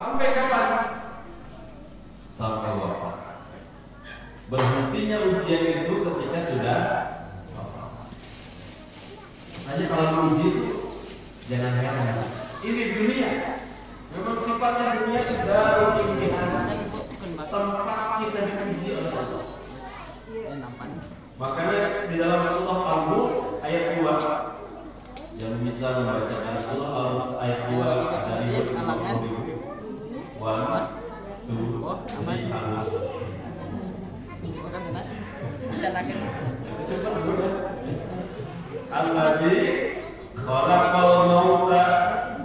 Sampai kapan? Sampai wafat. Berhentinya ujian itu ketika sudah wafat. Hanya kalau diuji itu jangan heran. Ini dunia. Memang sifatnya dunia baru imtihan, tempat kita diuji oleh Allah. Makanya di dalam surah Al-Mulk ayat 2, yang bisa membaca surah Al-Mulk ayat 2 dari 20.000. 1, 2, 3 halus. Alladzi khalaqal mauta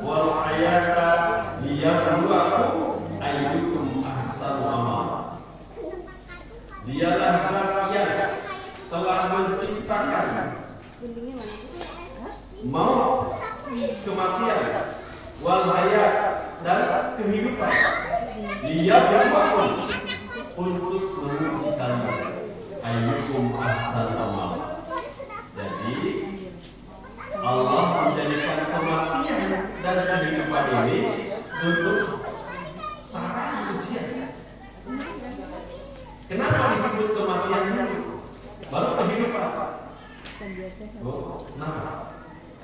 wal hayata liyabluwakum ayyukum ahsanu amala. Dialah zat yang telah menciptakan maut, kematian, wal hayat, dan kehidupan, liyabluwakum, untuk menguji kalian, ayyukum ahsanu amala. Jadi Allah menjadikan kematian dan kehidupan ini untuk sarana ujian. Kenapa disebut kematian dulu, baru kehidupan? Kenapa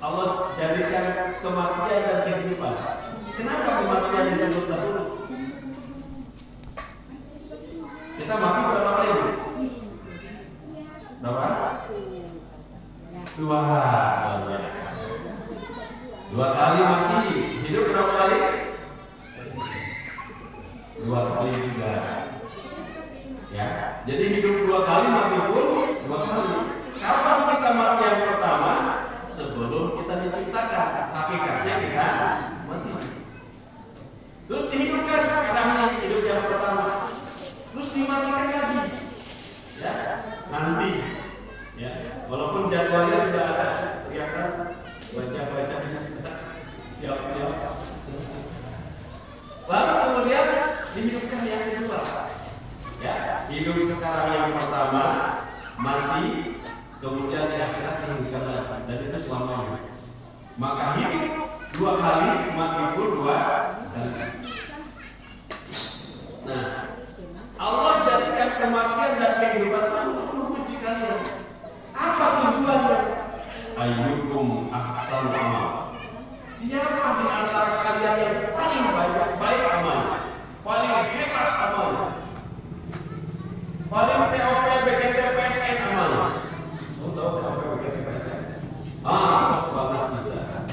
Allah jadikan kematian dan kehidupan? Kenapa kematian disebut dahulu? Kita mati berapa kali? Berapa? 2. Dua kali mati. Hidup berapa kali? 2 kali juga. Ya, jadi hidup 2 kali, mati pun 2 kali. Kapan kita mati yang pertama? Sebelum kita diciptakan. Hakikatnya kita mati. Terus dihidupkan sekarang, hidup yang pertama. Terus dimatikan lagi. Ya, nanti. Ya, walaupun jadwalnya sudah ada, kelihatan wajah-wajahnya sudah siap-siap. Lalu kemudian dihidupkan yang kedua. Ya, hidup sekarang yang pertama, mati, kemudian di akhirat dihidupkan lagi, dan itu selamanya. Maka hidup 2 kali, mati pun 2 kali. Nah, Allah jadikan kematian dan kehidupan untuk menguji kalian. Apa tujuannya? Ayyukum ahsanu amal. Siapa di antara kalian yang paling baik amalnya, paling hebat amalnya, paling TOP BGT PSN amalnya? Tahu TOP BGT PSN? Banget bisa.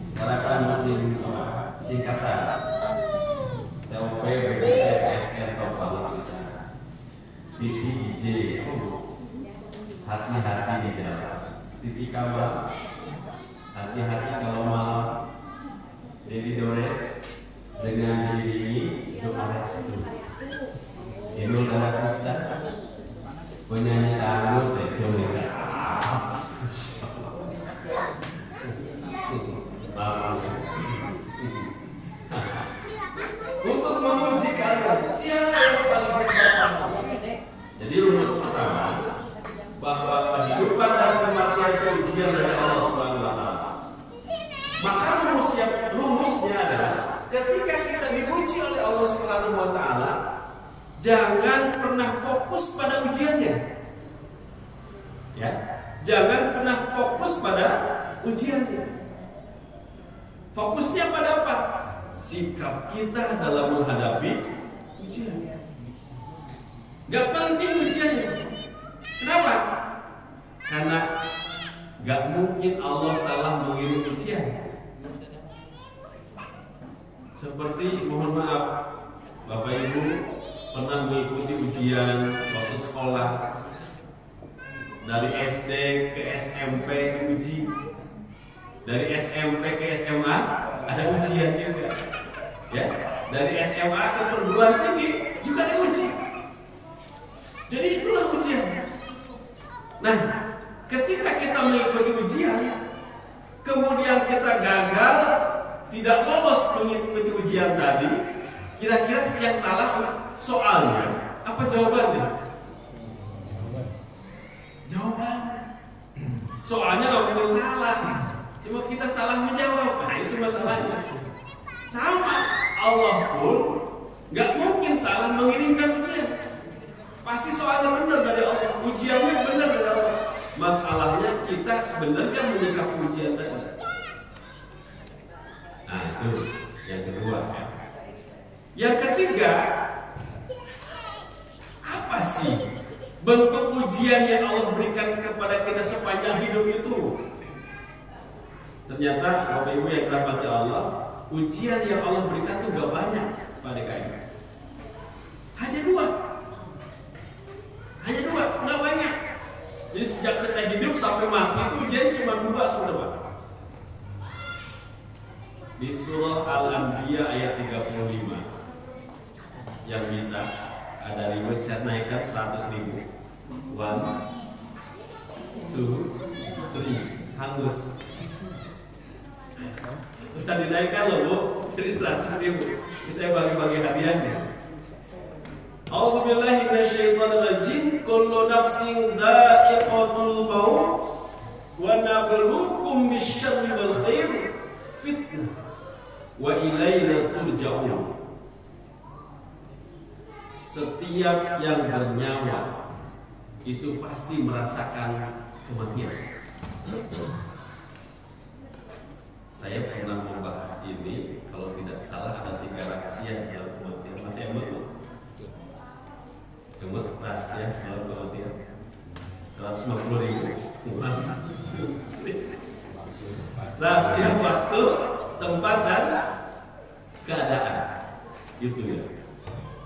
Sekarang kan musim singkatan. TOP BGT PSN tahu banget bisa. DJ, hati-hati di jalan. TV Kamal, hati-hati kalau malam. Dedi Dores dengan diri doa restu. Inul Daratista, penyanyi dangdut Jomeka. Untuk menguji kalian, siapa yang paling hebat? Jadi rumus pertama, bahwa kehidupan dan kematian itu ujian dari Allah Subhanahu wa Ta'ala. Maka rumusnya adalah ketika kita diuji oleh Allah Subhanahu wa Ta'ala, jangan pernah fokus pada ujiannya. Ya, jangan pernah fokus pada ujiannya. Fokusnya pada apa? Sikap kita dalam menghadapi ujian. Gak penting ujiannya. Kenapa? Karena gak mungkin Allah salah mengirim ujian. Seperti, mohon maaf, Bapak Ibu pernah mengikuti ujian waktu sekolah. Dari SD ke SMP diuji, dari SMP ke SMA ada ujian juga. Ya, dari SMA ke perguruan tinggi juga diuji. Jadi itulah ujian. Nah, ketika kita mengikuti ujian, kemudian kita gagal, tidak lolos mengikuti ujian tadi, kira-kira yang salah soalnya apa jawabannya? Jawabannya. Soalnya nggak mungkin salah, cuma kita salah menjawab. Nah, itu masalahnya. Sama, Allah pun nggak mungkin salah mengirimkan ujian. Pasti soalnya benar dari Allah, ujiannya benar dari Allah. Masalahnya kita benar kan menyikapi ujian tadi. Nah itu yang kedua ya. Yang ketiga, apa sih bentuk ujian yang Allah berikan kepada kita sepanjang hidup itu? Ternyata Bapak Ibu yang dirahmati Allah, ujian yang Allah berikan itu gak banyak pada DKI. Hanya dua, gak banyak. Jadi sejak kita hidup sampai mati itu ujian cuma dua saudara. Di surah Al-Anbiya ayat 35 yang bisa ada riwayat saya naikkan 100.000. 1, 2, 3 hangus. Udah dinaikkan loh Bu, jadi 100.000. Ini saya bagi-bagi hadiahnya. A'udzubillahi minasyaitonirrajim. Kullu nafsin dha'iqatul maut wa nabluukum bisyarri wal khair fitnah wa ilaina turja'un. Setiap yang bernyawa itu pasti merasakan kematian. Saya pernah membahas ini, kalau tidak salah ada 3 rahasia dalam kematian. Masih ingat Bu? Ingat rahasia dalam kematian? 150.000. Rahasia waktu, tempat dan keadaan. Itu ya.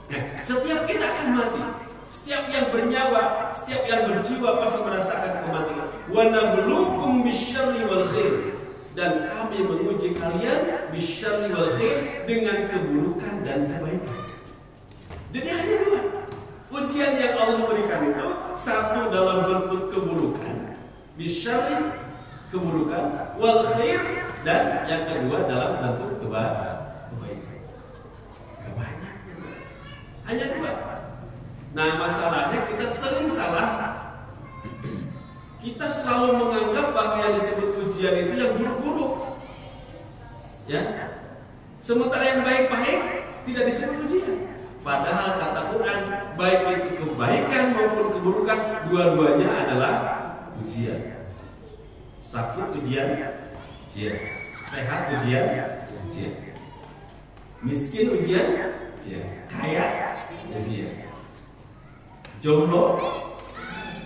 Nah, setiap kita akan mati. Setiap yang bernyawa, setiap yang berjiwa pasti merasakan kematian. Wa nabluukum bisyarri wal khair. Dan kami menguji kalian bisyarri wal khair, dengan keburukan dan kebaikan. Jadi hanya dua. Ujian yang Allah berikan itu, satu dalam bentuk keburukan, bisyarri keburukan, wal khair, dan yang kedua dalam bentuk kebaikan. Gak banyak. Hanya dua. Nah masalahnya kita sering salah. Kita selalu menganggap bahwa yang disebut ujian itu yang buruk-buruk, ya. Sementara yang baik-baik tidak disebut ujian. Padahal kata Quran, baik itu kebaikan maupun keburukan, dua-duanya adalah ujian. Sakit ujian, ujian. Sehat ujian, ujian. Miskin ujian, ujian. Kaya ujian. Jomblo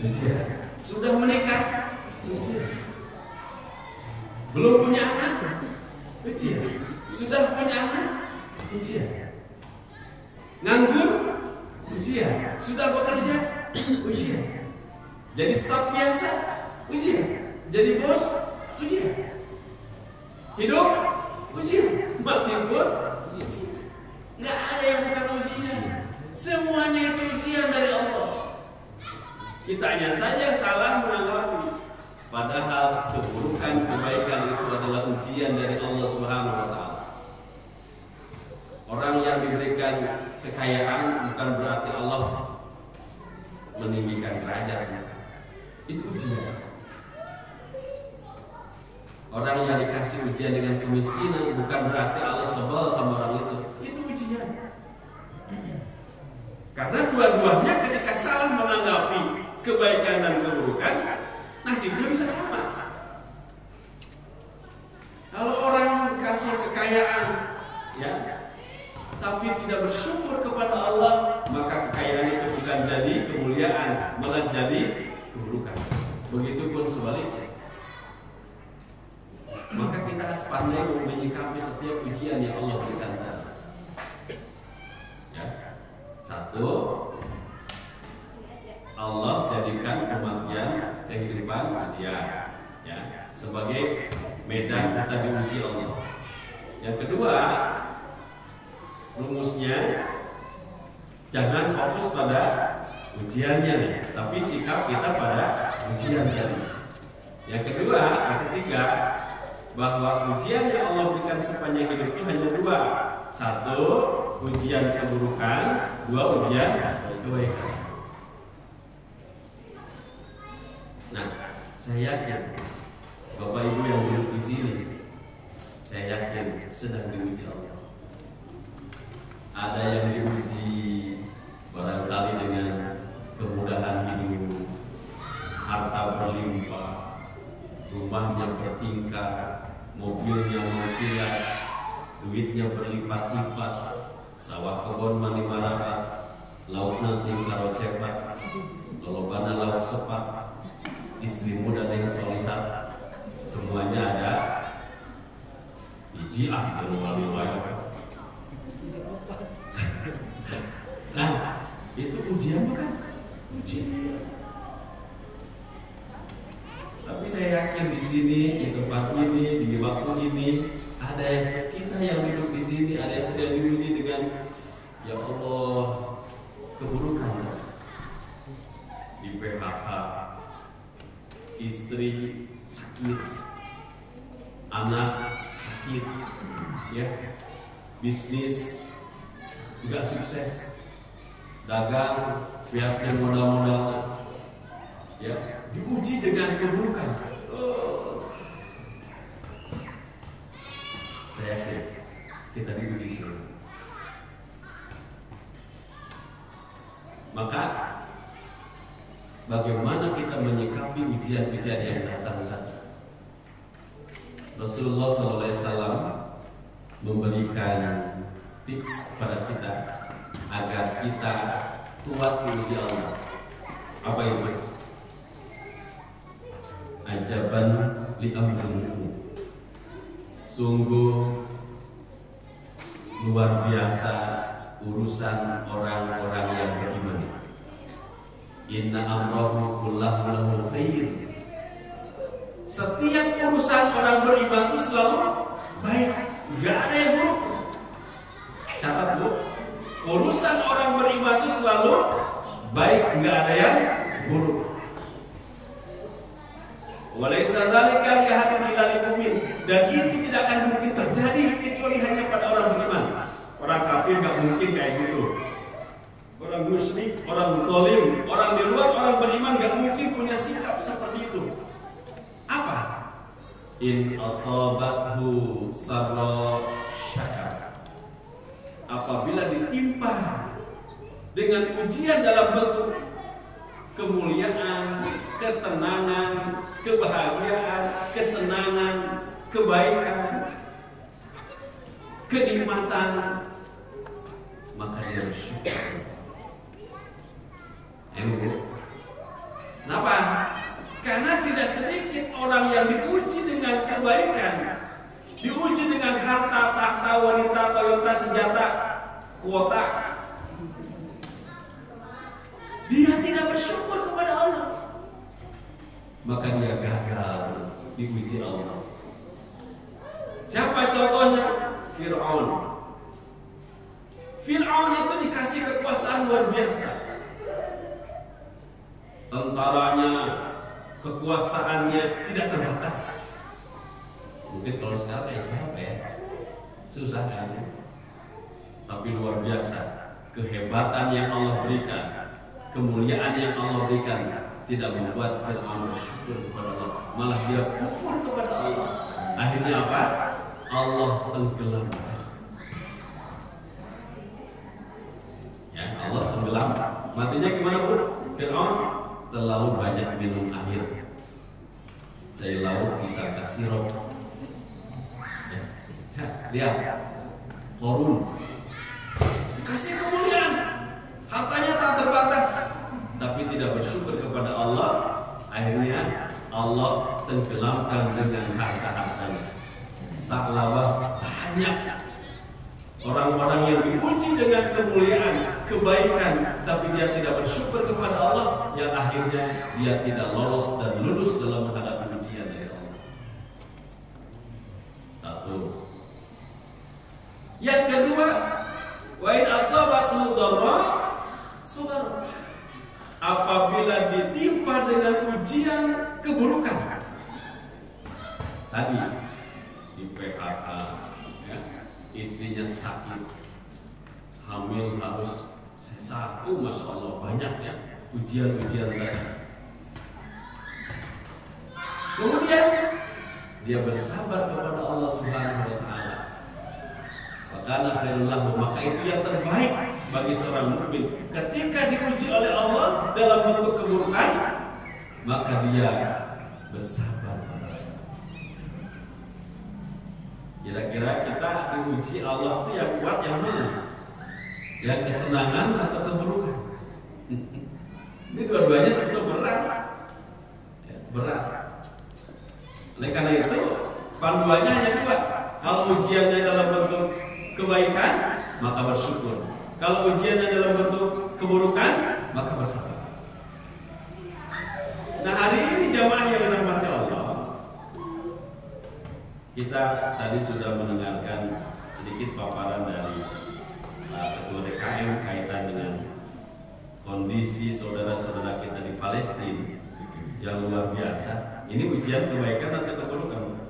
ujian. Sudah menikah ujian. Belum punya anak ujian. Sudah punya anak ujian. Nganggur ujian. Sudah bekerja ujian. Jadi staf biasa ujian. Jadi bos ujian. Hidup ujian. Mati pun ujian. Nggak ada yang bukan ujian. Semuanya itu ujian dari Allah. Kitanya saja yang salah menanggapi. Padahal keburukan kebaikan itu adalah ujian dari Allah Subhanahu wa taala. Orang yang diberikan kekayaan bukan berarti Allah meninggikan derajat. Itu ujian. Orang yang dikasih ujian dengan kemiskinan bukan berarti Allah sebel sama orang itu. Itu ujian. Karena dua-duanya ketika salah menanggapi kebaikan dan keburukan, nasibnya bisa sama. Kalau orang dikasih kekayaan, ya, tapi tidak bersyukur kepada Allah, maka kekayaan itu bukan jadi kemuliaan, malah jadi keburukan. Begitupun sebaliknya. Maka kita harus pandai menyikapi setiap ujian yang Allah berikan tadi. Ya. Satu, Allah jadikan kematian kehidupan ujian, ya, sebagai medan kita diuji Allah. Yang kedua, rumusnya jangan fokus pada ujiannya, tapi sikap kita pada ujiannya. Yang kedua, yang ketiga, bahwa ujian yang Allah berikan sepanjang hidup itu hanya dua. Satu, ujian keburukan. Dua, ujian kebaikan. Nah, saya yakin Bapak Ibu yang duduk di sini, saya yakin sedang diuji Allah. ada yang diuji barangkali dengan kemudahan hidup, harta berlimpah, rumahnya bertingkat, mobilnya mengkilat, duitnya berlipat-lipat, sawah kebon mani marapat, laukna tingkaro cepat, lolobana lauk sepat, istri muda yang solihat, semuanya ada. Iji yang wali-wali. Nah, itu ujian bukan? Ujian. Tapi saya yakin di sini, di tempat ini, di waktu ini, ada yang kita yang duduk di sini, ada yang sedang diuji dengan, ya Allah, keburukan. Di PHK, istri sakit, anak sakit, ya, bisnis nggak sukses, dagang pihaknya modal-modal, ya, diuji dengan keburukan. Terus saya yakin kita diuji semua. Maka bagaimana kita menyikapi ujian-ujian yang datang tadi? Rasulullah SAW memberikan tips kepada kita agar kita kuat diuji Allah. Apa itu? Ajaban li amril mu'min. Sungguh luar biasa urusan orang-orang yang beriman. Inna amrahu kullahu lahu khair. Setiap urusan orang beriman itu selalu baik, gak ada yang buruk. Catat bu, urusan orang beriman itu selalu baik, gak ada yang buruk. Walaysa dzalika li ahadin illa lil mu'min, dan itu tidak akan mungkin terjadi kecuali hanya pada orang beriman. Orang kafir gak mungkin kayak gitu. Orang musyrik, orang zalim, orang di luar orang beriman gak mungkin punya sikap seperti itu. Apa? In asabathu sarra syakar. Apabila ditimpa dengan ujian dalam bentuk kemuliaan, ketenangan, kebahagiaan, kesenangan, kebaikan, kenikmatan, maka dia bersyukur. Kenapa? Karena tidak sedikit orang yang diuji dengan kebaikan, diuji dengan harta, tahta, wanita, Toyota, senjata, kuota. Dia tidak bersyukur kepada Allah, maka dia gagal diuji Allah. Siapa contohnya? Fir'aun. Fir'aun itu dikasih kekuasaan luar biasa. Tentaranya, kekuasaannya tidak terbatas. Mungkin kalau sekarang ya siapa ya? Susah kan? Tapi luar biasa. Kehebatan yang Allah berikan, kemuliaan yang Allah berikan, tidak membuat Fir'aun bersyukur kepada Allah, malah dia kufur kepada Allah. Akhirnya apa? Allah tenggelamkan. Ya, Allah tenggelam. Matinya gimana bu? Fir'aun terlalu banyak minum air. Cai laut bisa kasih sirup. Ya, lihat Korun dikasih kemuliaan, hartanya tak terbatas, tapi tidak bersyukur kepada Allah. Akhirnya Allah tenggelamkan dengan harta-hartanya. Saklawah banyak orang-orang yang diuji dengan kemuliaan, kebaikan, tapi dia tidak bersyukur kepada Allah, yang akhirnya dia tidak lolos dan lulus dalam menghadapi ujian dari Allah. Satu. Yang kedua, wa in asabathu dharra sabar. Apabila ditimpa dengan ujian keburukan, tadi di PHK, ya, istrinya sakit, hamil harus satu, masya Allah banyak ya ujian-ujian tadi. Kemudian dia bersabar kepada Allah Subhanahu wa Ta'ala. Maka kana khairul lahu, maka itu yang terbaik bagi seorang mukmin. Ketika diuji oleh Allah dalam bentuk keburukan, maka dia bersabar. Kira-kira kita diuji Allah itu yang kuat yang mana? Yang kesenangan atau keburukan? Ini dua-duanya sebetulnya berat, ya, berat. Oleh karena itu panduannya hanya dua. Kalau ujiannya dalam bentuk kebaikan, maka bersyukur. Kalau ujiannya dalam bentuk keburukan, maka bersabar. Nah, hari ini jamaah yang dirahmati Allah, kita tadi sudah mendengarkan sedikit paparan dari Ketua DKM kaitan dengan kondisi saudara-saudara kita di Palestina yang luar biasa. Ini ujian kebaikan atau keburukan?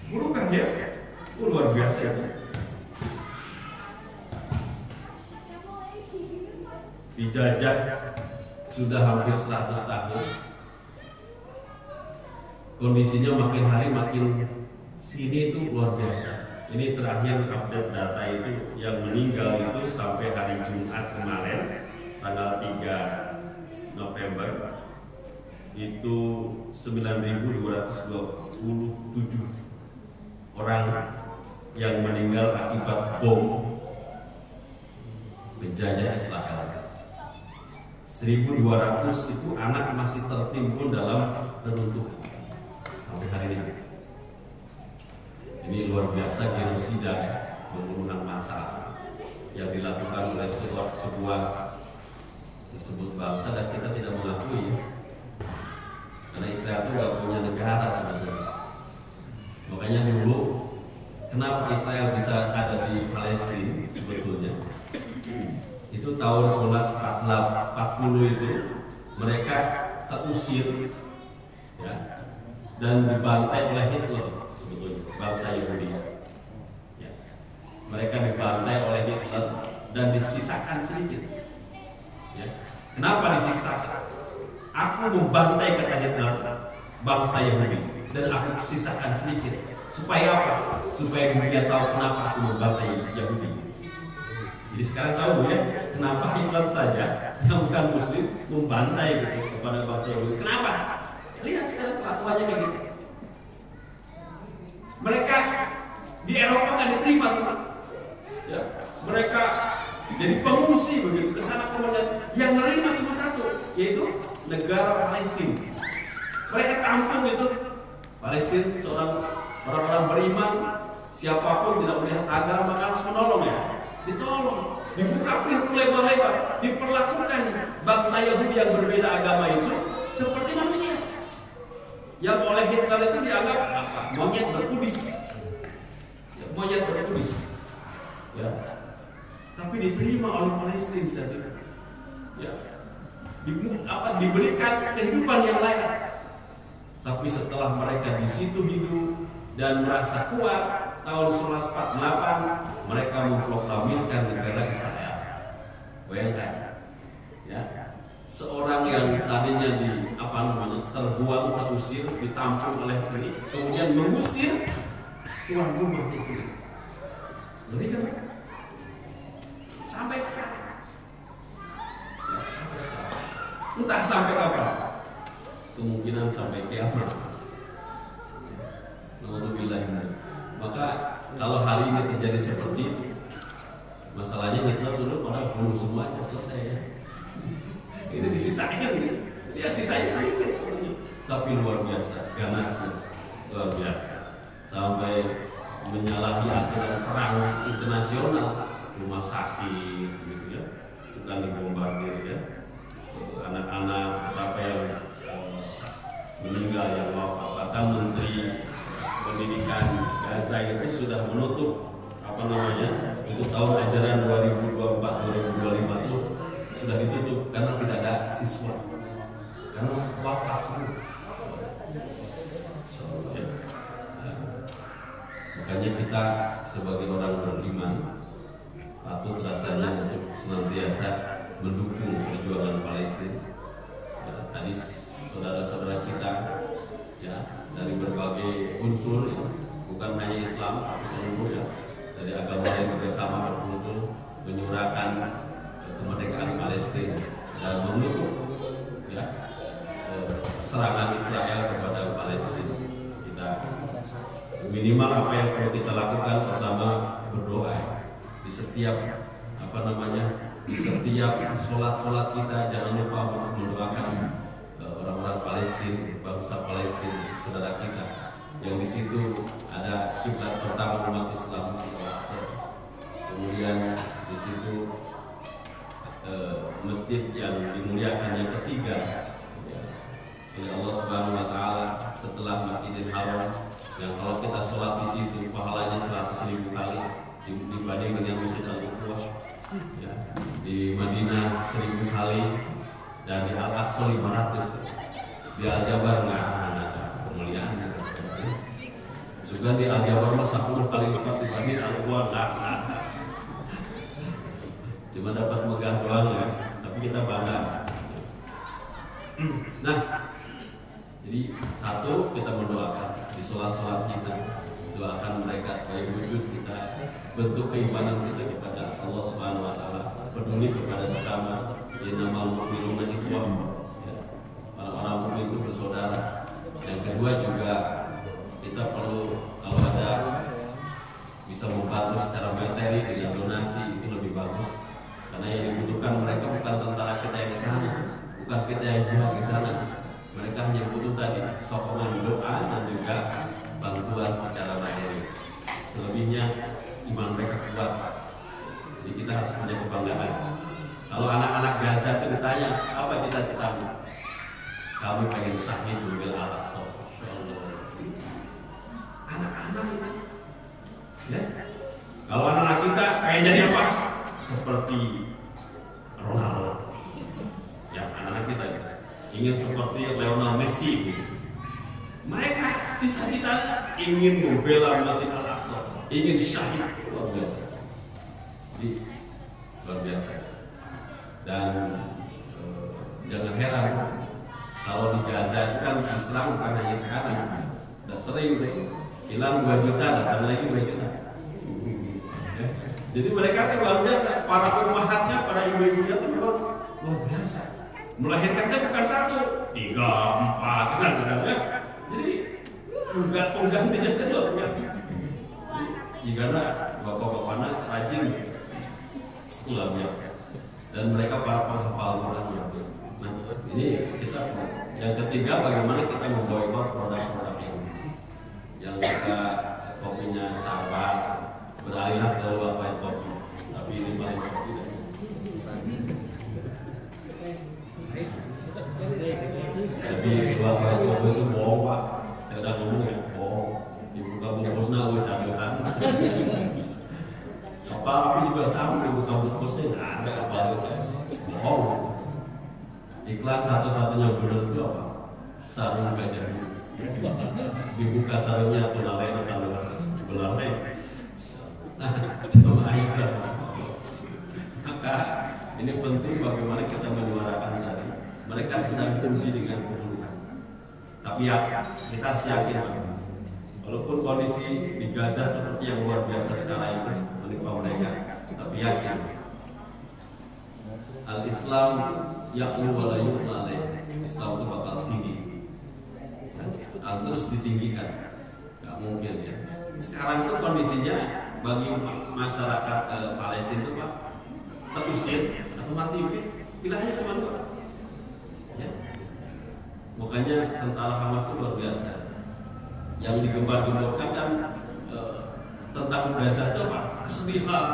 Keburukan ya, luar biasa itu. Dijajah sudah hampir 100 tahun. Kondisinya makin hari makin sini itu luar biasa. Ini terakhir update data itu yang meninggal itu sampai hari Jumat kemarin tanggal 3 November itu 9.227 orang yang meninggal akibat bom penjajah Israel. 1.200 itu anak masih tertimbun dalam reruntuhan sampai hari ini. Ini luar biasa genosida, pembunuhan massal yang dilakukan oleh sebuah disebut bangsa dan kita tidak mengakui, karena Israel itu tidak punya negara sebetulnya. Makanya dulu kenapa Israel bisa ada di Palestina sebetulnya? Itu tahun 1940 itu mereka terusir, ya, dan dibantai oleh Hitler sebetulnya, bangsa Yahudi. Ya. Mereka dibantai oleh Hitler dan disisakan sedikit. Ya. Kenapa disisakan? Aku membantai, kata Hitler, bangsa Yahudi, dan aku sisakan sedikit. Supaya apa? Supaya dunia tahu kenapa aku membantai Yahudi. Jadi sekarang tahu ya, kenapa Hitler saja yang bukan Muslim membantai gitu kepada bangsa Yahudi. Kenapa? Ya, lihat sekarang kelakuannya kayak gitu. Mereka di Eropa nggak diterima, ya. Mereka jadi pengungsi begitu ke sana kemudian yang menerima cuma satu, yaitu negara Palestina. Mereka tampung itu Palestina, seorang orang-orang beriman, siapapun tidak melihat agama harus menolong, ya. Ditolong, dibuka pintu lebar-lebar, diperlakukan bangsa Yahudi yang berbeda agama itu seperti manusia. Yang oleh Hitler itu dianggap apa? Monyet berkudis, ya, monyet berkudis, ya. Tapi diterima oleh Palestina saat itu, ya. Diberikan kehidupan yang layak. Tapi setelah mereka di situ hidup dan merasa kuat, tahun 1948 mereka memproklamirkan negara Israel. Bayangkan, ya, seorang yang tadinya terbuang, terusir, ditampung oleh ini, kemudian mengusir tuan rumahnya sendiri. Ngeri kan? Sampai sekarang, ya, sampai sekarang. Entah sampai kapan. Kemungkinan sampai kiamat. Alhamdulillah. Maka kalau hari ini terjadi seperti itu, masalahnya Hitler dulu pada bunuh semuanya, selesai, ya. Ini disisakan gitu. Ya sisanya sedikit sebenarnya, tapi luar biasa ganasnya, luar biasa, sampai menyalahi aturan perang internasional, rumah sakit, gitu ya, itu kan dibombardir, ya, anak-anak betapa yang meninggal, yang wafat. Bahkan Menteri Pendidikan Gaza itu sudah menutup untuk tahun ajaran 2024-2025 itu sudah ditutup karena tidak ada siswa, karena wafat semua. Makanya kita sebagai orang beriman patut rasanya untuk senantiasa mendukung perjuangan Palestina. Ya, tadi saudara-saudara kita, ya, dari berbagai unsur, ya, bukan hanya Islam tapi seluruhnya dari agama lain juga sama berkumpul menyuarakan kemerdekaan Palestina dan mengutuk ya serangan Israel kepada Palestina. Kita minimal apa yang perlu kita lakukan, pertama berdoa di setiap di setiap sholat kita. Jangan lupa untuk mendoakan orang-orang Palestina, bangsa Palestina, saudara kita yang di situ ada kiblat pertama umat Islam Al-Aqsa. Kemudian di situ masjid yang dimuliakan yang ketiga ya, oleh Allah Subhanahu Wa Taala setelah Masjidil Haram, yang kalau kita sholat di situ pahalanya 100.000 kali dibanding dengan Masjid Al-Ukhwah ya, di Madinah 1000 kali dan di Al-Aqsa 500. Di Al-Jabar nggak ada kemuliaan juga, di Al-Jabar mah 10 kali lipat dibanding Al-Ukhwah nggak ada. Cuma dapat megah doang ya, tapi kita bangga. Nah, jadi satu, kita mendoakan di sholat-sholat kita, doakan mereka sebagai wujud kita, bentuk keimanan kita kepada Allah Subhanahu Wa Taala, peduli kepada sesama. Innamal mu'minuna ikhwah, ya. Orang-orang mukmin itu bersaudara. Yang kedua juga kita perlu kalau ada bisa membantu secara materi dengan donasi, itu lebih bagus. Karena yang dibutuhkan mereka bukan tentara kita yang ke sana, bukan kita yang jihad ke sana. Mereka hanya butuh tadi sokongan doa dan juga bantuan secara materi. Selebihnya iman mereka kuat. Jadi kita harus punya kebanggaan. Kalau anak-anak Gaza itu ditanya, apa cita-citamu? Kami pengen syahid di Al-Aqsa. Anak-anak itu. Ya. Kalau anak-anak kita pengen jadi apa? Seperti Ronaldo. Ya, anak-anak kita ingin seperti Lionel Messi. Mereka cita-citanya ingin membela Masjid Al-Aqsa, ingin syahid. Luar biasa. Jadi luar biasa. Dan jangan heran kalau di Gaza itu kan Islam bukan hanya sekarang, udah sering deh. Hilang 2 juta, datang lagi 2 juta. Jadi mereka itu luar biasa. Para ummahatnya, para ibu-ibunya itu memang luar biasa. Melahirkannya bukan 1, 3, 4 kadang-kadang ya. Jadi penggantinya itu luar biasa. Karena bapak-bapaknya rajin, luar biasa. Dan mereka para penghafal Quran luar biasa. Nah, ini kita yang ketiga, bagaimana kita memboikot produk-produk yang suka kopinya Starbucks, beralihlah ke white kopi. Tapi ini paling kopi dan tapi white kopi itu bohong Pak. Saya udah ngomong ya, bohong. Dibuka bungkusnya ucapan. Apa juga sama, dibuka bungkusnya nggak ada apa gitu. Bohong. Iklan satu-satunya benar itu apa? Sarung gajah biru. Dibuka sarungnya tunalena kalau belalai. Nah, cuma ayat. Maka ini penting bagaimana kita menyuarakan tadi. Mereka sedang uji dengan keburukan. Tapi ya, kita harus yakin. Walaupun kondisi di Gaza seperti yang luar biasa sekarang itu menimpa mereka, tapi yakin. Al-Islam ya'lu wa la yu'la alaih. Islam itu bakal tinggi. Akan terus ditinggikan. Gak mungkin ya. Sekarang itu kondisinya bagi masyarakat Palestina itu Pak, terusir atau mati pilihannya cuma 2 ya. Makanya tentara Hamas itu luar biasa. Yang digembar-gemborkan kan tentang Gaza itu apa? Kesedihan,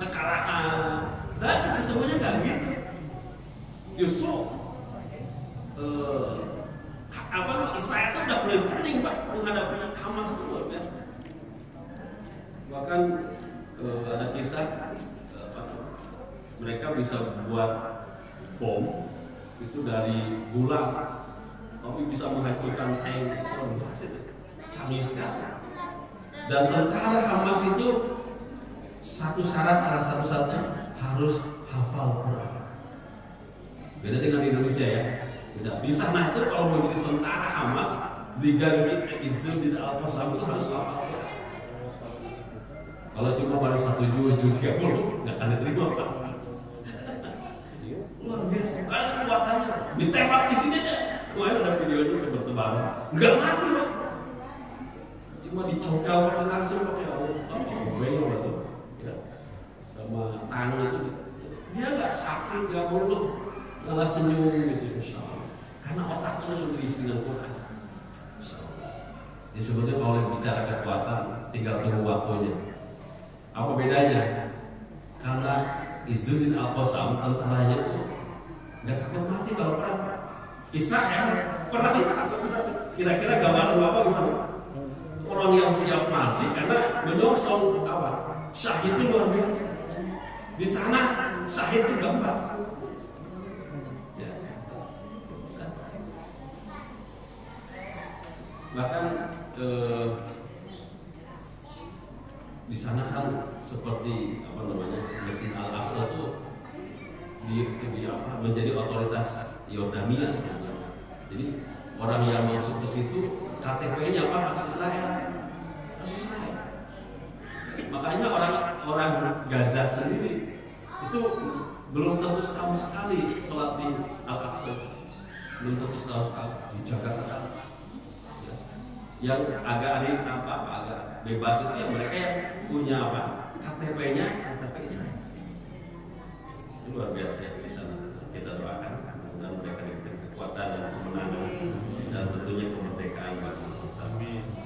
kekalahan. Dan sesungguhnya nggak gitu. Justru Israel itu udah paling penting Pak menghadapi Hamas itu luar biasa. Bahkan ada kisah mereka bisa buat bom itu dari bulan, tapi bisa menghancurkan tank. Luar biasa itu, canggih sekali. Dan tentara Hamas itu satu syarat, salah satu-satunya harus hafal Quran. Beda dengan Indonesia ya. Tidak bisa. Nah itu kalau mau jadi tentara Hamas, Brigadir Izzuddin Al-Qassam itu harus hafal Quran. Kalau cuma baru 1 juz 30 nggak akan diterima Pak. Luar biasa. Kan kekuatannya ditembak di sini aja. Kemarin ada videonya tebar-tebaran, nggak mati Pak. Cuma dicongkel pakai langsung pakai apa obeng gitu, ya. Sama tangan itu dia nggak sakit, nggak mulut, malah senyum gitu, Insya Allah. Karena otaknya sudah diisi dengan Quran. Disebutnya kalau bicara kekuatan tinggal tunggu waktunya. Apa bedanya? Karena Izzuddin Al-Qassam tentaranya itu nggak takut mati kalau perang. Israel perang kira-kira gambaran Bapak gimana? Orang yang siap mati karena menyongsong apa? Syahid itu luar biasa. Di sana syahid itu gampang. Ya, bisa. Bahkan di sana kan seperti apa namanya Masjid Al-Aqsa itu menjadi otoritas Yordania sebenarnya. Jadi orang yang masuk ke situ KTP-nya apa harus Israel. Makanya orang Gaza sendiri itu belum tentu setahun sekali sholat di Al-Aqsa, belum tentu setahun sekali, dijaga ketat. Yang agak agak bebas itu ya mereka yang punya apa KTP-nya KTP Israel. Luar biasa ya di sana. Kita doakan dan mereka diberi kekuatan dan kemenangan dan tentunya kemerdekaan bagi bangsa.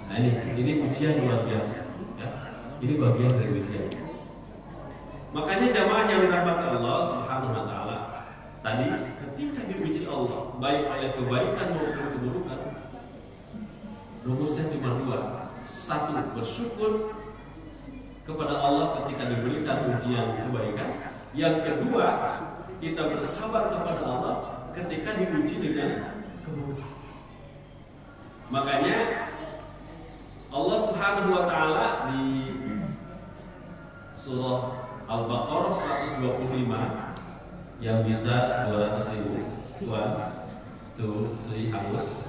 Nah ini ujian luar biasa ya. Ini bagian dari ujian. Makanya jamaah yang dirahmati Allah Subhanahu wa taala tadi ketika diuji Allah baik oleh kebaikan maupun keburukan, rumusnya cuma 2. 1, bersyukur kepada Allah ketika diberikan ujian kebaikan. Yang kedua, kita bersabar kepada Allah ketika diuji dengan keburukan. Makanya Allah Subhanahu wa taala di surah Al-Baqarah 125 yang bisa 200.000. 1, 2, 3 hangus.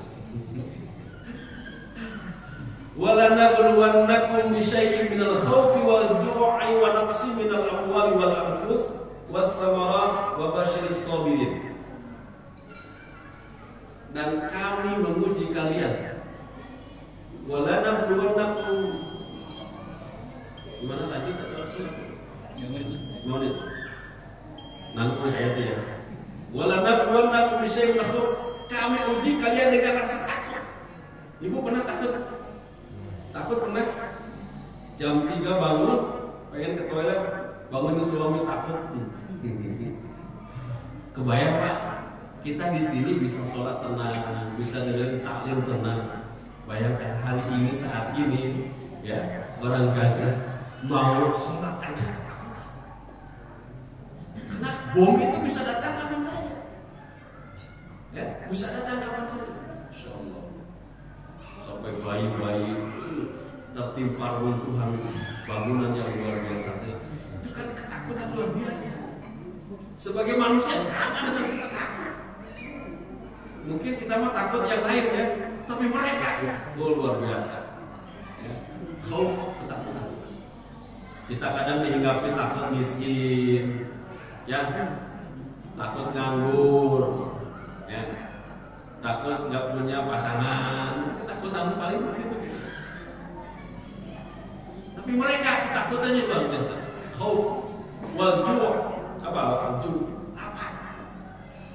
وَلَنَبْلُوَنَّكُمْ بِشَيْءٍ مِنَ الْخَوْفِ وَالْجُوعِ وَنَقْصٍ مِنَ الْأَمْوَالِ وَالْأَنْفُسِ وَالثَّمَرَاتِ وَبَشِّرِ الصَّابِرِينَ. Dan kami menguji kalian. وَلَنَبْلُوَنَّكُمْ gimana tadi kata Rasul? Menit. Nangkul ayatnya ya. وَلَنَبْلُوَنَّكُمْ بِشَيْءٍ مِنَ الْخَوْفِ. Kami uji kalian dengan rasa takut. Ibu pernah takut? Takut pernah? Jam 3 bangun, pengen ke toilet, bangunin suami takut. Kebayang Pak, kita di sini bisa sholat tenang, bisa dengerin taklim tenang. Bayangkan hari ini saat ini, ya orang Gaza mau sholat aja ketakutan. Karena bom itu bisa datang kapan saja, ya bisa datang kapan saja. Insya Allah. Sampai bayi-bayi tertimpa runtuhan bangunan yang luar biasa. Itu kan ketakutan luar biasa. Sebagai manusia sama dengan kita takut. Mungkin kita mah takut yang lain ya, tapi mereka luar biasa. Ya. Khauf, ketakutan. Kita kadang dihinggapi takut miskin, ya, takut nganggur, ya, takut nggak punya pasangan. Ketakutan paling begitu. Tapi mereka ketakutannya luar biasa. Khauf wal ju', apa? Ju', lapar.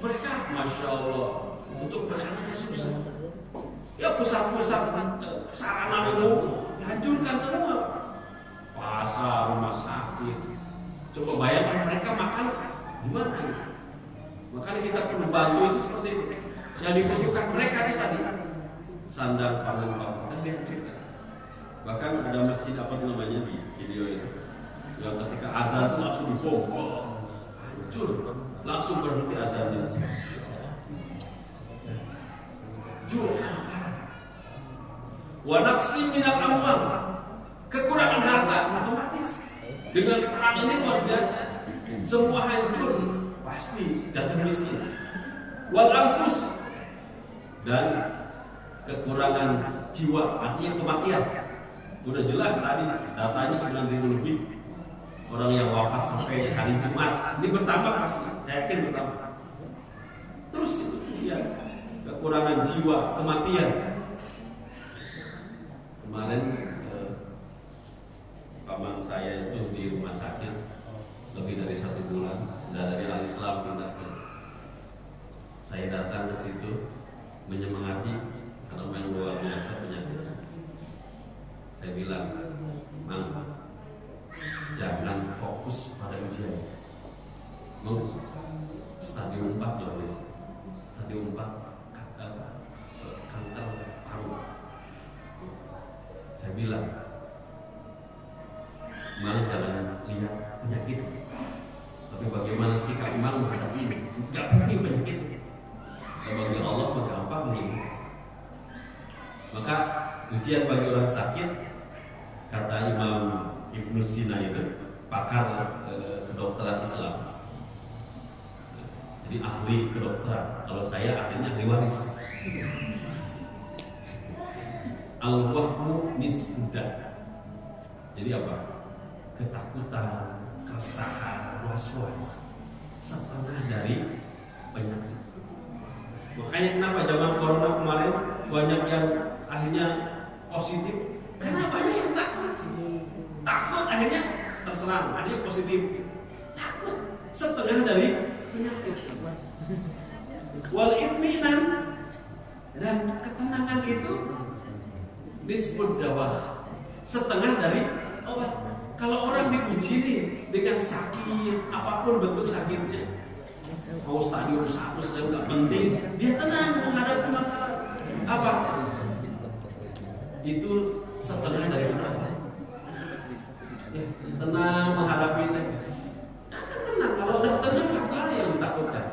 Mereka, masya Allah, untuk makan aja susah. Ya pusat-pusat sarana umum dihancurkan semua. Pasar, rumah sakit. Coba bayangkan mereka makan gimana? Makanya kita perlu bantu itu seperti itu. Yang dibutuhkan mereka tadi sandang pangan dan dihancurkan. Bahkan ada masjid apa namanya di video itu yang ketika azan itu langsung dibom, hancur, langsung berhenti azannya. Jual kelaparan, wa naqsi minal amwal, kekurangan harta otomatis. Dengan perang ini luar biasa, semua hancur, pasti jatuh miskin. Wal anfus, dan kekurangan jiwa, artinya kematian. Udah jelas tadi datanya 9.000 lebih orang yang wafat sampai hari Jumat. Ini bertambah pasti, saya yakin bertambah. Terus itu kemudian kekurangan jiwa, kematian. Kemarin paman saya itu di rumah sakit lebih dari 1 bulan, udah dari Al-Islam pindah ke. Saya datang ke situ menyemangati karena yang luar biasa penyakitnya. Saya bilang, Mang, jangan fokus pada ujian. Mau stadium 4 loh, guys. Stadium 4 kanker paru. Saya bilang, Mang jangan lihat penyakit, tapi bagaimana sikap Mang menghadapi ini. Gak penting penyakit, dan bagi Allah gampang ini. Maka ujian bagi orang sakit, kata Imam Ibnu Sina itu pakar kedokteran Islam, jadi ahli kedokteran. Kalau saya ahli waris. Al-wahmu nisbudah. Jadi apa? Ketakutan, keresahan, was-was setengah dari penyakit. Makanya kenapa zaman corona kemarin banyak yang akhirnya positif, karena banyak yang takut akhirnya terserang, akhirnya positif. Takut setengah dari penyakit. Wal itminan, dan ketenangan itu disebut dawa, setengah dari obat. Kalau orang diuji nih dengan sakit, apapun bentuk sakitnya, mau stadium 1 sedang nggak penting, dia tenang menghadapi masalah. Apa? Itu setengah dari apa? Ya, tenang menghadapi itu. Tenang, kalau udah tenang apa yang ditakutkan?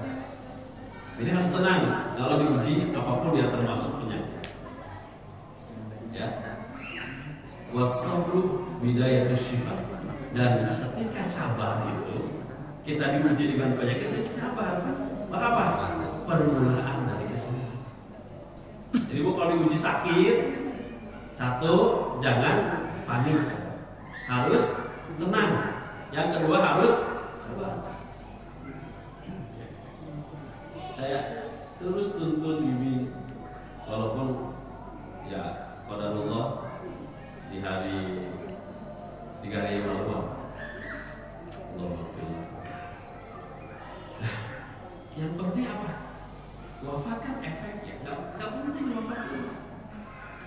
Jadi harus tenang. Kalau diuji apapun dia termasuk penyakit. Ya. Wasabru bidayatus syifa. Dan ketika sabar itu kita diuji dengan penyakit, sabar. Maka apa? Permulaan dari kesembuhan. Jadi kalau diuji sakit, satu, jangan panik, harus tenang. Yang kedua harus sabar. Saya terus tuntun bibi, walaupun ya qadarullah di hari 3 hari yang lalu Allahumma. Nah, yang penting apa? Wafat kan efeknya, nggak penting wafat dulu.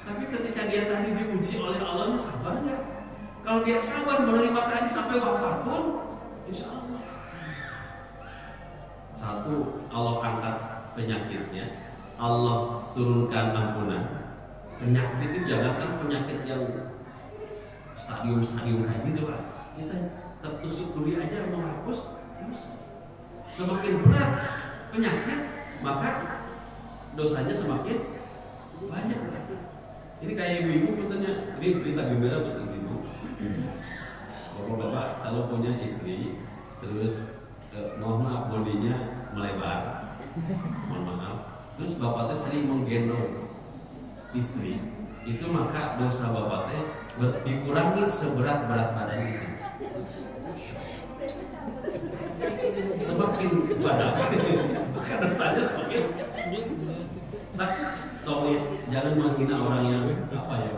Tapi ketika dia tadi diuji oleh Allahnya, sabar nggak? Kalau dia sabar menerima tadi sampai wafat pun, insya Allah. Satu, Allah angkat penyakitnya, Allah turunkan ampunan. Penyakit itu jangankan penyakit yang stadium kayak gitu Pak. Kita tertusuk duri aja menghapus, terus semakin berat penyakit, maka dosanya semakin banyak. Ini kayak ibu-ibu katanya, ini berita gembira buat ibu. Bapak-bapak kalau punya istri, terus mohon maaf bodinya melebar, mohon maaf, terus bapaknya sering menggendong istri, itu maka dosa bapaknya dikurangi seberat-berat badan istri. Semakin badan, maka dosanya semakin. Nah, tolong ya, jangan menghina orang yang apa ya.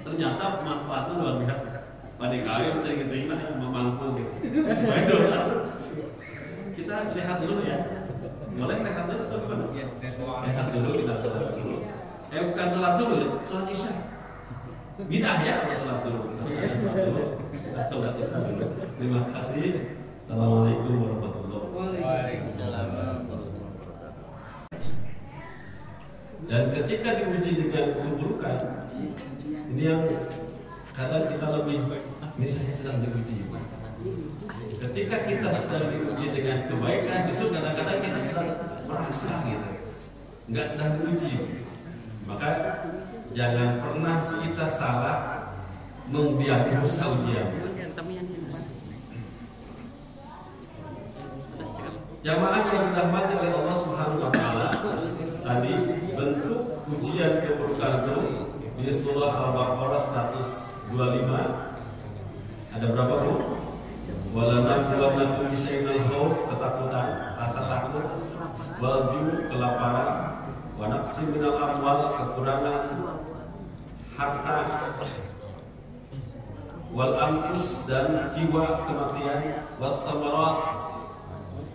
Ternyata manfaatnya luar biasa. Pada kawin sering-sering lah memangku gitu, supaya dosa. Kita lihat dulu ya. Boleh lihat dulu atau gimana? Lihat dulu, kita sholat dulu. Bukan sholat dulu ya, sholat isya. Bidah ya kalau sholat dulu. Ada sholat dulu, kita sholat isya dulu. Terima kasih. Assalamualaikum warahmatullahi wabarakatuh. Waalaikumsalam warahmatullahi wabarakatuh. Dan ketika diuji dengan keburukan, ini yang kadang kita lebih, misalnya sedang diuji. Ketika kita sedang diuji dengan kebaikan, justru kadang-kadang kita sedang merasa gitu, nggak sedang diuji. Maka jangan pernah kita salah memdiagnosa ujian. Jamaah yang dirahmati oleh Allah Subhanahu wa taala, tadi bentuk ujian keburukan itu di surah Al-Baqarah 125 ada berapa Bu? Walanabluwannakum bisyai'in al-khauf, ketakutan, rasa takut, walju, kelaparan, wa naqsin minal amwal, kekurangan harta, wal anfus, dan jiwa, kematian, wat thamarat,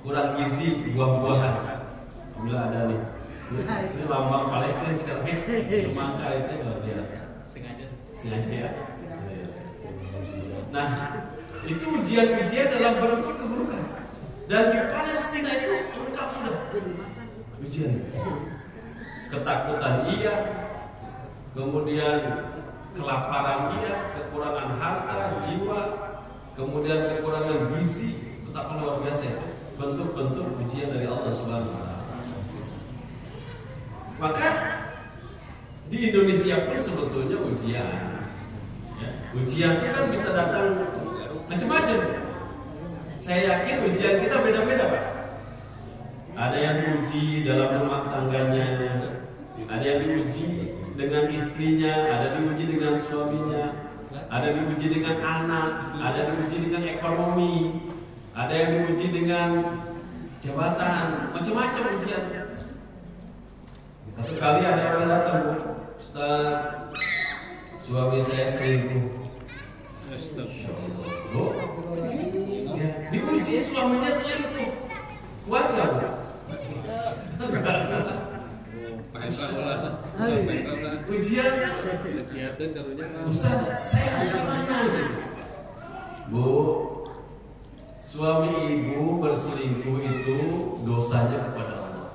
kurang gizi, buah-buahan. Alhamdulillah ada nih. Ini lambang Palestina sekarang ya. Semangka itu luar biasa. Sengaja ya. Nah, itu ujian-ujian dalam bentuk keburukan. Dan di Palestina itu lengkap sudah ujian. Ketakutan iya, kemudian kelaparan iya, kekurangan harta, jiwa, kemudian kekurangan gizi, betapa luar biasa itu bentuk-bentuk ujian dari Allah Subhanahu wa taala. Maka di Indonesia pun sebetulnya ujian. Ya, ujian itu kan bisa datang macam-macam. Saya yakin ujian kita beda-beda, Pak. Ada yang diuji dalam rumah tangganya, ada yang diuji dengan istrinya, ada diuji dengan suaminya, ada diuji dengan anak, ada diuji dengan ekonomi, ada yang diuji dengan jabatan, macam-macam ujian. Satu kali ada orang datang, Ustaz, suami saya selingkuh. Bu, ya, diuji suaminya selingkuh, kuat nggak Bu? Ujian, Ustaz, saya harus gimana gitu? Bu, suami ibu berselingkuh itu dosanya kepada Allah.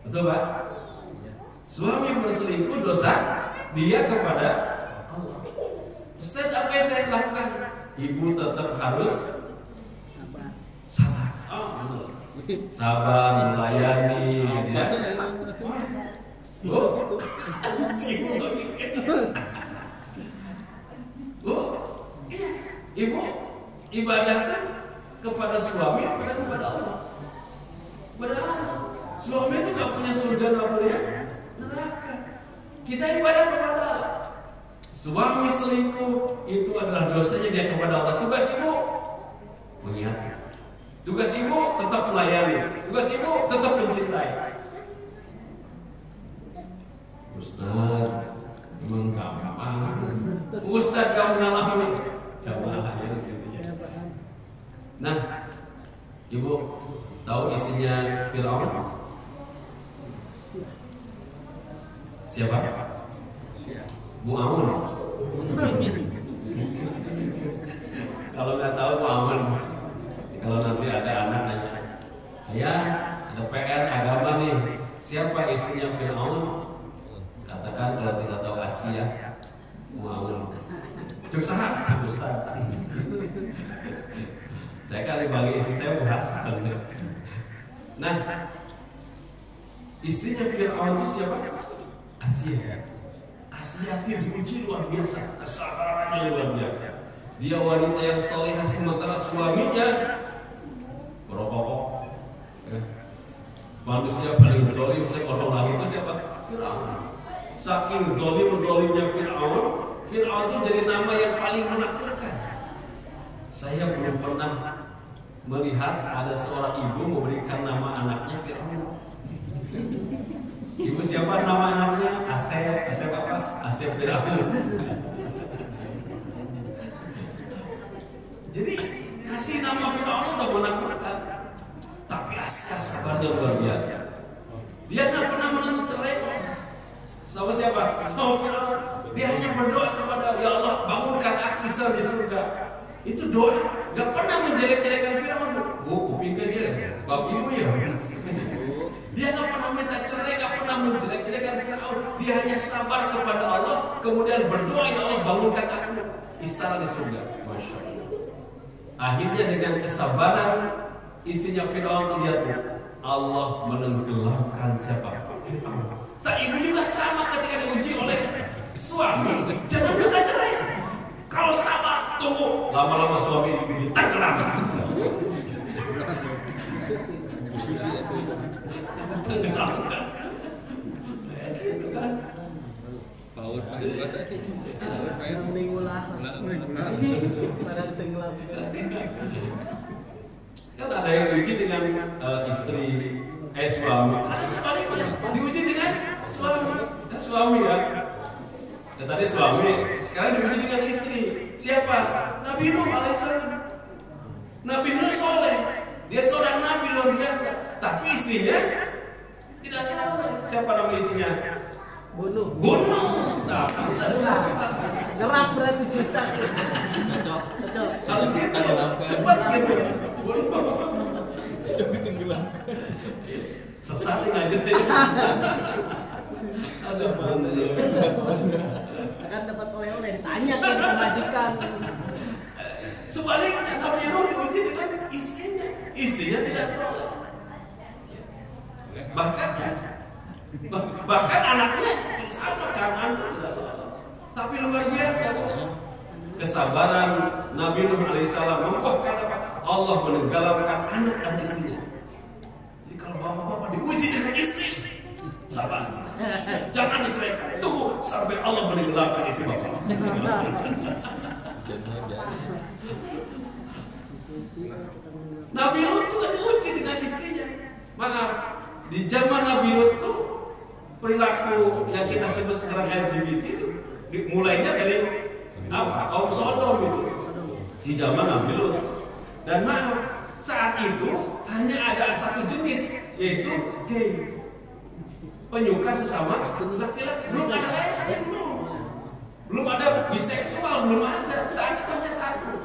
Betul Pak? Suami berselingkuh dosa dia kepada Allah. Ustaz, apa yang saya lakukan? Ibu tetap harus sabar. Oh, sabar melayani gitu ya. Bu, Bu, ibu ibadahkan kepada suami apa kepada Allah? Padahal suami itu gak punya surga, gak punya neraka. Kita ibadah kepada Allah. Suami selingkuh itu adalah dosanya dia kepada Allah. Tugas ibu mengingatkan. Tugas ibu tetap melayani. Tugas ibu tetap mencintai. Ustaz, memang gampang. Ustaz kamu ngalamin. Jamaah ya gitu ya. Nah, ibu tahu isinya Fir'aun? Siapa? Bu Aun. Kalau nggak tahu Bu Aun, kalau nanti ada anak nanya, ayah ada PR agama nih, siapa istrinya Fir'aun? Katakan kalau tidak tahu Asia, Bu Aun. Cuk sahab, cuk Ustaz. Saya kali bagi istri saya Bu Hasan. Nah, istrinya Fir'aun itu siapa? Asia. Asia diuji luar biasa, kesabarannya luar biasa. Dia wanita yang salihah sementara suaminya berokok. Manusia paling zalim seorang lagi itu siapa? Fir'aun. Saking zalimnya Fir'aun, Fir'aun itu jadi nama yang paling menakutkan. Saya belum pernah melihat ada seorang ibu memberikan nama anaknya Fir'aun. Ibu siapa nama anaknya? Asep apa? Asep Fir'aun. Jadi kasih nama Fir'aun udah menakutkan. Tapi Asia sabarnya luar biasa. Dia nggak pernah menuntut cerai. Sama siapa? Sama Fir'aun. Dia hanya berdoa kepada Ya Allah, bangunkan aku di surga. Itu doa. Gak pernah menjelek-jelekan Fir'aun. Bu, kupingkan dia. Bapak ibu ya. Dia gak pernah minta cerai, gak pernah menjelek-jelekan Fir'aun. Dia hanya sabar kepada Allah, kemudian berdoa, Ya Allah, bangunkan aku istana di surga. Masya Allah. Akhirnya dengan kesabaran istrinya Fir'aun, lihat Allah menenggelamkan siapa? Fir'aun. Tak ibu juga sama ketika diuji oleh suami. Jangan minta cerai. Kalau sabar, tunggu. Lama-lama suami ibu ditenggelam. Tenggelamkan. Gitu. Mending ulah. Pada ditenggelamkan. Kan ada yang diuji dengan istri, suami. Ada sebaliknya diuji dengan suami ya. Dan tadi suami, sekarang diuji dengan istri. Siapa? Nabi Nuh alaihissalam. Nabi Nuh soleh, dia seorang nabi luar biasa. Tapi istrinya tidak soleh. Siapa nama istrinya? Bunuh. Nah, tidak soleh. Gerap berarti Ustaz. Cocok. Harus gitu, cepat gitu. Tapi tenggelam. Sesating aja sih. Ada bener. Akan dapat oleh-oleh ditanya kan ke majikan. Sebaliknya Nabi Nuh diuji dengan istrinya. Istrinya tidak soleh. Bahkan anaknya sama kanan itu tidak soleh. Tapi luar biasa. Kesabaran Nabi Nuh alaihissalam membuahkan apa? Allah menenggelamkan anak dan istrinya. Jadi kalau bapak-bapak diuji dengan istri, sabar. Jangan diceraikan. Tunggu sampai Allah menenggelamkan istri bapak. Nabi Lut juga diuji dengan istrinya. Maaf, di zaman Nabi Lut itu perilaku yang kita sebut sekarang LGBT itu mulainya dari apa? Kaum Sodom itu di zaman Nabi Lut. Dan maaf, saat itu hanya ada satu jenis, yaitu gay, penyuka sesama laki-laki. Belum ada lesbian, belum ada biseksual, belum ada. Saat itu hanya satu.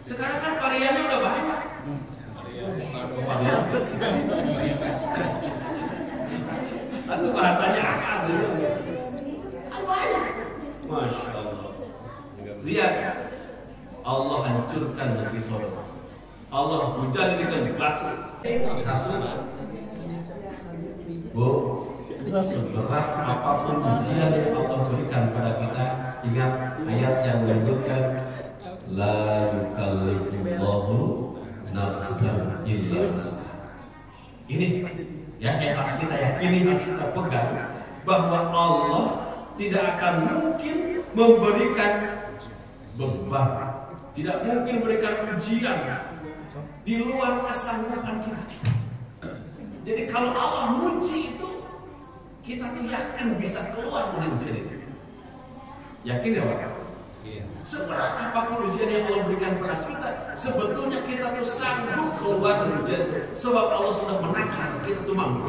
Sekarang kan variannya udah banyak. Itu bahasanya apa dulu? Kan banyak. Masya Allah. Lihat, Allah hancurkan negeri Sodom. Allah hujan dengan batu. Bu, seberat apapun ujian yang Allah berikan pada kita, ingat ayat yang menyebutkan la yukallifullahu nafsan illa wus'aha. Ini ya yang harus kita yakini, harus kita pegang, bahwa Allah tidak akan mungkin memberikan beban, tidak mungkin memberikan ujian di luar kesanggupan kita. Jadi kalau Allah menguji itu, kita tuh yakin bisa keluar dari ujian itu. Yakin ya Pak? Iya. Seberat apapun ujian yang Allah berikan pada kita, sebetulnya kita tuh sanggup keluar dari ujian itu. Sebab Allah sudah menakar kita tuh mampu.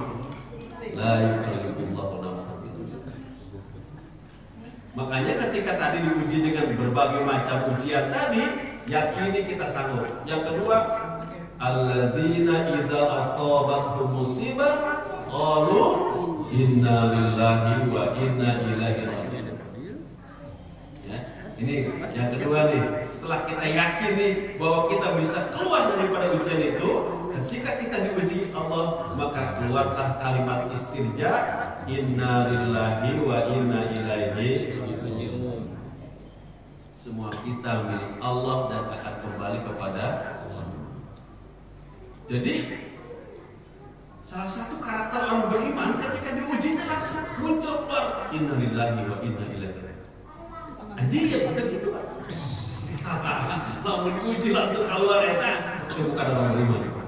La yukallifullahu nafsan illa wus'aha. Makanya ketika tadi diuji dengan berbagai macam ujian tadi, yakini kita sanggup. Yang kedua, alladzina idza asabathum musibah qalu inna lillahi wa inna ilaihi raji'un. Ya, ini yang kedua nih. Setelah kita yakin nih bahwa kita bisa keluar daripada ujian itu, ketika kita diuji Allah, maka keluarlah kalimat istirja, inna lillahi wa inna ilaihi raji'un. Semua kita milik Allah dan akan kembali kepada Allah. Jadi salah satu karakter orang beriman ketika diuji langsung muncul keluar inna lillahi wa inna ilaihi raji'un. Anjir ya udah gitu Pak. Lamun diuji langsung keluar eta, itu bukan orang beriman itu.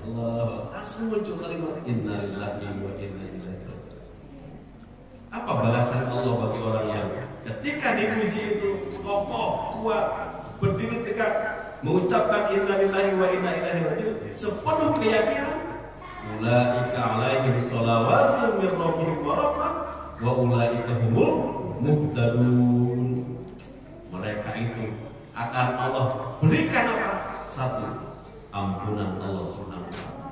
Allah langsung muncul kalimat inna lillahi wa inna ilaihi raji'un. Apa balasan Allah bagi orang yang ketika diuji itu kokoh, kuat, berdiri tegak, mengucapkan inna lillahi wa inna ilaihi raji'un sepenuh keyakinan? Ulaika alaihim sholawatun min rabbihim wa rahmah wa ulaika humul muhtadun. Mereka itu akan Allah berikan apa? Satu, ampunan Allah Subhanahu wa taala.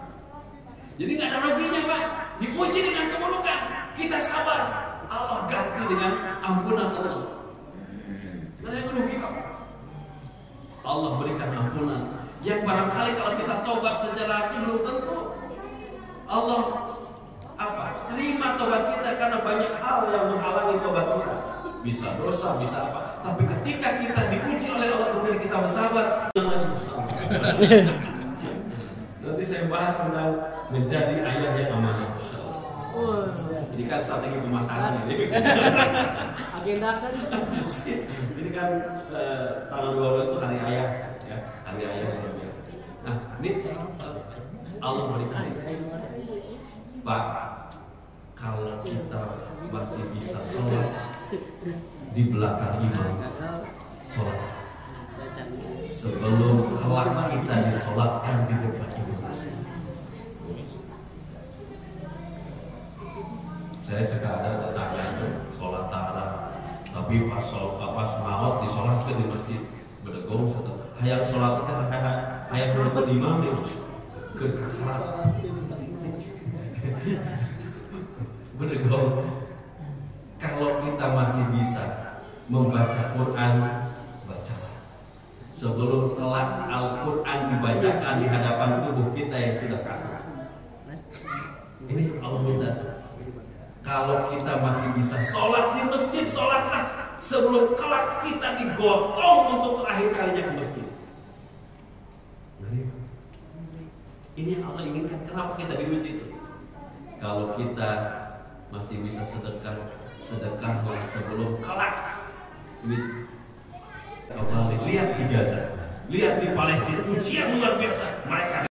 Jadi nggak ada ruginya Pak. Diuji dengan keburukan, kita sabar, Allah ganti dengan ampunan Allah. Nggak ada yang rugi Pak. Allah berikan ampunan yang barangkali kalau kita tobat secara belum tentu Allah terima tobat kita, karena banyak hal yang menghalangi tobat kita. Bisa dosa, bisa apa. Tapi ketika kita diuji oleh Allah kemudian kita bersabar, nanti saya bahas tentang menjadi ayah yang amanah, insyaallah. Ini kan strategi pemasaran ini. Agenda kan. Ini kan tanggal 12 itu hari ayah, ya, hari ayah luar biasa. Nah, ini Allah berikan ini. Pak, kalau kita masih bisa sholat di belakang imam, sholat sebelum kelak kita disolatkan di depan imam. Saya suka ada tetangga itu sholat tarawih, tapi pas maut disolatkan di masjid bedegong satu. Hayang sholat kita hayang berikut imam nih mas, ke kakarat bedegong. Kalau kita masih bisa membaca Quran, bacalah sebelum kelak Al-Quran dibacakan di hadapan tubuh kita yang sudah kaku. Ini Allah minta. Kalau kita masih bisa sholat di masjid, sholatlah sebelum kelak kita digotong untuk terakhir kalinya ke masjid. Ini yang Allah inginkan. Kenapa kita diuji itu? Kalau kita masih bisa sedekah, sedekahlah sebelum kelak. Kembali lihat di Gaza, lihat di Palestina, ujian luar biasa mereka.